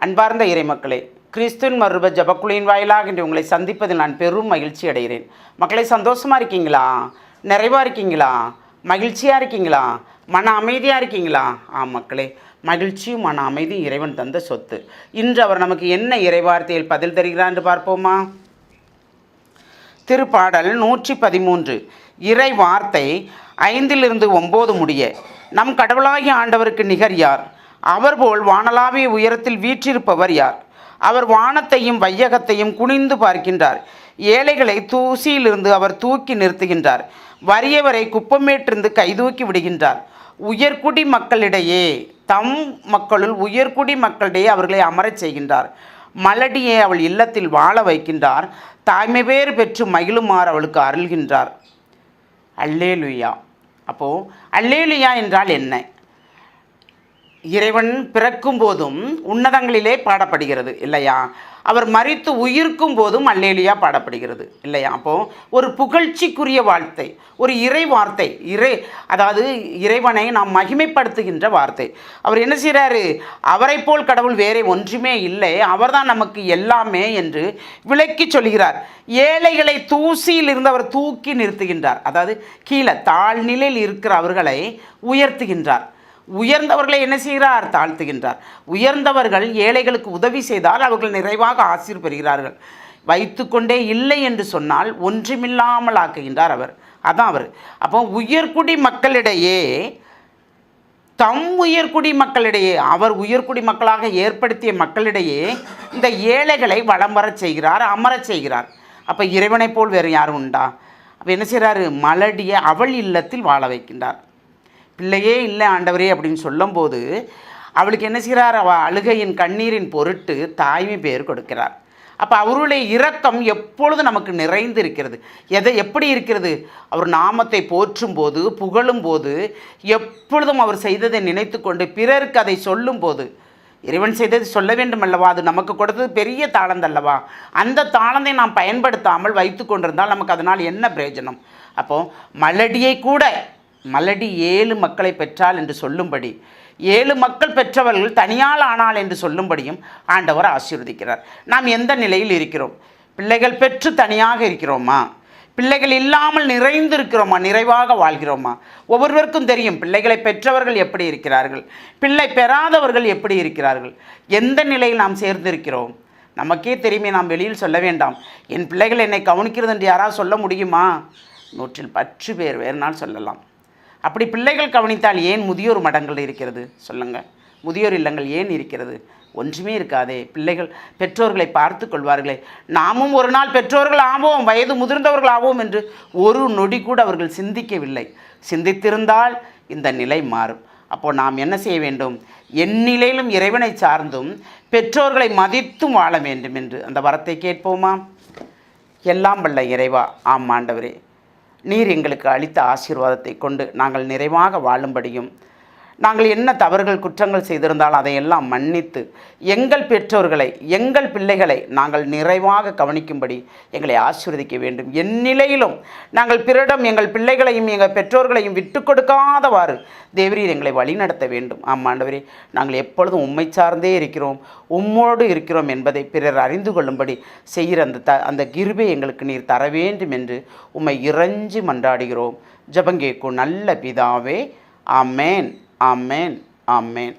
அன்பார்ந்த இறைமக்களே, கிறிஸ்துவின் மறுப ஜபக்குழியின் வாயிலாக இன்று உங்களை சந்திப்பதில் நான் பெரும் மகிழ்ச்சி அடைகிறேன். மக்களை, சந்தோஷமாக இருக்கீங்களா? நிறைவாக இருக்கீங்களா? மகிழ்ச்சியாக இருக்கீங்களா? மன அமைதியாக இருக்கீங்களா? மக்களே, மகிழ்ச்சியும் மன அமைதியும் இறைவன் தந்த சொத்து. இன்று அவர் நமக்கு என்ன இறைவார்த்தையில் பதில் தருகிறார் என்று பார்ப்போமா? திருப்பாடல் 113 இறை வார்த்தை 5-9 முடிய. நம் கடவுளாகிய ஆண்டவருக்கு நிகர் யார்? அவர் போல் வானளாவிய உயரத்தில் வீற்றிருப்பவர் யார்? அவர் வானத்தையும் வையகத்தையும் குனிந்து பார்க்கின்றார். ஏழைகளை தூசியிலிருந்து அவர் தூக்கி நிறுத்துகின்றார். வறியவரை குப்பமேற்றிருந்து கைதூக்கி விடுகின்றார். உயர்குடி மக்களிடையே, தம் மக்களுள் உயர்குடி மக்களிடையே அவர்களை அமரச் செய்கின்றார். மலடியை அவள் இல்லத்தில் வாழ வைக்கின்றார். தாய்மை பேறு பெற்று மகிழுமாறு அவளுக்கு அருள்கின்றார். அல்லேலுயா. அப்போது அல்லேலுயா என்றால் என்ன? இறைவன் பிறக்கும் போதும் உன்னதங்களிலே பாடப்படுகிறது இல்லையா? அவர் மரித்து உயிர்க்கும் போதும் அல்லேலுயா பாடப்படுகிறது இல்லையா? அப்போது ஒரு புகழ்ச்சிக்குரிய வார்த்தை, ஒரு இறை வார்த்தை, அதாவது இறைவனை நாம் மகிமைப்படுத்துகின்ற வார்த்தை. அவர் என்ன செய்கிறாரு? அவரை போல் கடவுள் வேறே ஒன்றுமே இல்லை, அவர்தான் நமக்கு எல்லாமே என்று விளக்கி சொல்கிறார். ஏழைகளை தூசியில் இருந்து அவர் தூக்கி நிறுத்துகின்றார். அதாவது கீழே தாழ்நிலையில் இருக்கிற அவர்களை உயர்த்துகின்றார். உயர்ந்தவர்களை என்ன செய்கிறார்? தாழ்த்துகின்றார். உயர்ந்தவர்கள் ஏழைகளுக்கு உதவி செய்தால் அவர்கள் நிறைவாக ஆசீர் பெறுகிறார்கள். வைத்து கொண்டே இல்லை என்று சொன்னால் ஒன்றுமில்லாமல் ஆக்குகின்றார் அவர். அதான் அவர். அப்போ உயர்குடி மக்களிடையே, தம் உயர்குடி மக்களிடையே, அவர் உயர்குடி மக்களாக ஏற்படுத்திய மக்களிடையே இந்த ஏழைகளை வலம் வரச் செய்கிறார், அமரச் செய்கிறார். அப்போ இறைவனை போல் வேறு யாரும் உண்டா? அப்போ என்ன செய்கிறாரு? மலடியை அவள் இல்லத்தில் வாழ வைக்கின்றார். பிள்ளையே இல்லை ஆண்டவரே அப்படின்னு சொல்லும்போது அவளுக்கு என்ன செய்கிறார்? அவள் அழுகையின் கண்ணீரின் பொருட்டு தாய்மை பேர் கொடுக்கிறார். அப்போ அவருடைய இரக்கம் எப்பொழுது நமக்கு நிறைந்து இருக்கிறது. எப்படி இருக்கிறது? அவர் நாமத்தை போற்றும் போது, புகழும் போது, எப்பொழுதும் அவர் செய்ததை நினைத்து கொண்டு பிறருக்கு அதை சொல்லும் போது, இறைவன் செய்தது சொல்ல வேண்டும் அல்லவா? அது நமக்கு கொடுத்தது பெரிய தாளந்தல்லவா? அந்த தாளந்தை நாம் பயன்படுத்தாமல் வைத்து கொண்டிருந்தால் நமக்கு அதனால் என்ன பிரயோஜனம்? அப்போது மலடியை கூட, மலடி 7 மக்களை பெற்றாள் என்று சொல்லும்படி, 7 மக்கள் பெற்றவர்கள் தனியால் ஆனாள் என்று சொல்லும்படியும் ஆண்டவர் ஆசீர்வதிக்கிறார். நாம் எந்த நிலையில் இருக்கிறோம்? பிள்ளைகள் பெற்று தனியாக இருக்கிறோமா? பிள்ளைகள் இல்லாமல் நிறைந்து இருக்கிறோமா? நிறைவாக வாழ்கிறோமா? ஒவ்வொருவருக்கும் தெரியும் பிள்ளைகளை பெற்றவர்கள் எப்படி இருக்கிறார்கள், பிள்ளை பெறாதவர்கள் எப்படி இருக்கிறார்கள், எந்த நிலையில் நாம் சேர்ந்திருக்கிறோம். நமக்கே தெரியுமே, நாம் வெளியில் சொல்ல வேண்டாம். என் பிள்ளைகள் என்னை கவனிக்கிறது என்று யாராவது சொல்ல முடியுமா? 110 பேர் வேறுனால் சொல்லலாம். அப்படி பிள்ளைகள் கவனித்தால் ஏன் முதியோர் மடங்கள் இருக்கிறது? சொல்லுங்கள். முதியோர் இல்லங்கள் ஏன் இருக்கிறது? ஒன்றுமே இருக்காதே. பிள்ளைகள் பெற்றோர்களை பார்த்து கொள்வார்களே. நாமும் ஒரு நாள் பெற்றோர்கள் ஆவோம், வயது முதிர்ந்தவர்கள் ஆவோம் என்று ஒரு நொடி கூட அவர்கள் சிந்திக்கவில்லை. சிந்தித்திருந்தால் இந்த நிலை மாறும். அப்போது நாம் என்ன செய்ய வேண்டும்? என் நிலையிலும் இறைவனை சார்ந்தும் பெற்றோர்களை மதித்தும் வாழ வேண்டும் என்று அந்த வரத்தை கேட்போமா? எல்லாம் வல்ல இறைவா, ஆம் ஆண்டவரே, நீர் எங்களுக்கு அளித்த ஆசீர்வாதத்தை கொண்டு நாங்கள் நிறைவாக வாழும்படியும், நாங்கள் என்ன தவறுகள் குற்றங்கள் செய்திருந்தால் அதையெல்லாம் மன்னித்து எங்கள் பெற்றோர்களை, எங்கள் பிள்ளைகளை நாங்கள் நிறைவாக கவனிக்கும்படி எங்களை ஆசீர்வதிக்க வேண்டும். என் நிலையிலும் நாங்கள் பிறரிடம் எங்கள் பிள்ளைகளையும் எங்கள் பெற்றோர்களையும் விட்டு கொடுக்காதவாறு தேவரீர் எங்களை வழிநடத்த வேண்டும். ஆண்டவரே, நாங்கள் எப்பொழுதும் உம்மை சார்ந்தே இருக்கிறோம், உம்மோடு இருக்கிறோம் என்பதை பிறர் அறிந்து கொள்ளும்படி செய்கிற அந்த கிருபை எங்களுக்கு நீர் தர வேண்டும் என்று உம்மை இறைஞ்சி மன்றாடுகிறோம். ஜெபங்கேக்கும் நல்ல பிதாவே. ஆமேன், ஆமேன், ஆமேன்.